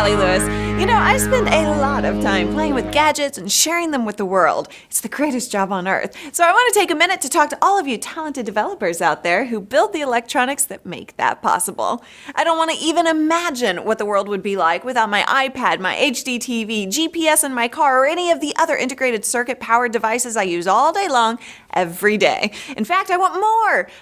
Cali. I spend a lot of time playing with gadgets and sharing them with the world. It's the greatest job on earth. So I want to take a minute to talk to all of you talented developers out there who build the electronics that make that possible. I don't want to even imagine what the world would be like without my iPad, my HD TV, GPS in my car, or any of the other integrated circuit-powered devices I use all day long, every day. In fact, I want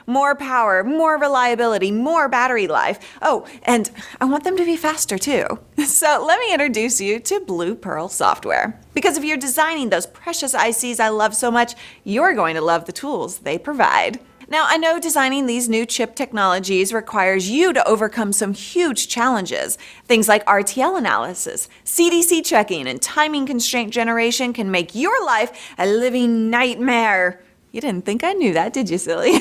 more power, more reliability, more battery life. Oh, and I want them to be faster too. So let me introduce you to Blue Pearl Software. Because if you're designing those precious ICs I love so much, you're going to love the tools they provide. Now, I know designing these new chip technologies requires you to overcome some huge challenges. Things like RTL analysis, CDC checking, and timing constraint generation can make your life a living nightmare. You didn't think I knew that, did you, silly?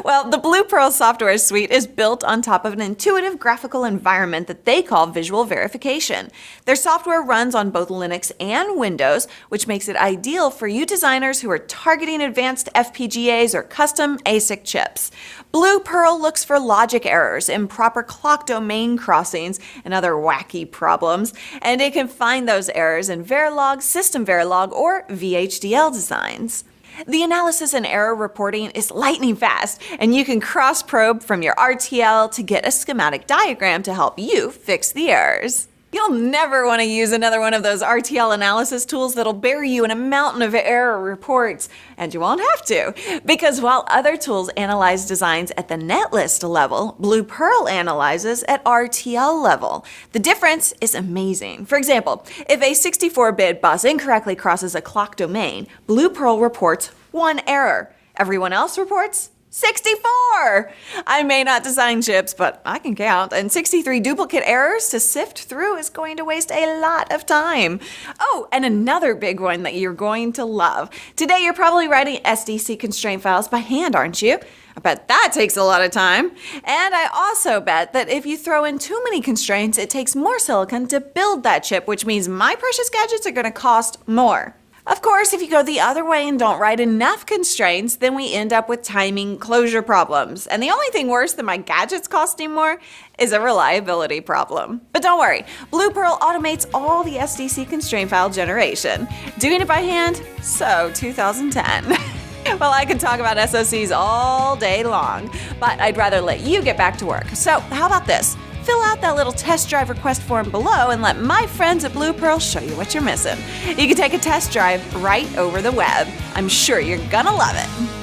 Well, the Blue Pearl software suite is built on top of an intuitive graphical environment that they call visual verification. Their software runs on both Linux and Windows, which makes it ideal for you designers who are targeting advanced FPGAs or custom ASIC chips. Blue Pearl looks for logic errors, improper clock domain crossings, and other wacky problems, and it can find those errors in Verilog, System Verilog, or VHDL designs. The analysis and error reporting is lightning fast, and you can cross-probe from your RTL to get a schematic diagram to help you fix the errors. You'll never want to use another one of those RTL analysis tools that'll bury you in a mountain of error reports. And you won't have to, because while other tools analyze designs at the netlist level, Blue Pearl analyzes at RTL level. The difference is amazing. For example, if a 64-bit bus incorrectly crosses a clock domain, Blue Pearl reports 1 error. Everyone else reports 64! I may not design chips, but I can count, and 63 duplicate errors to sift through is going to waste a lot of time. Oh, and another big one that you're going to love. Today you're probably writing SDC constraint files by hand, aren't you? I bet that takes a lot of time. And I also bet that if you throw in too many constraints, it takes more silicon to build that chip, which means my precious gadgets are going to cost more. Of course, if you go the other way and don't write enough constraints, then we end up with timing closure problems. And the only thing worse than my gadgets costing more is a reliability problem. But don't worry, Blue Pearl automates all the SDC constraint file generation. Doing it by hand? So 2010. Well, I could talk about SOCs all day long, but I'd rather let you get back to work. So how about this? Fill out that little test drive request form below and let my friends at Blue Pearl show you what you're missing. You can take a test drive right over the web. I'm sure you're gonna love it.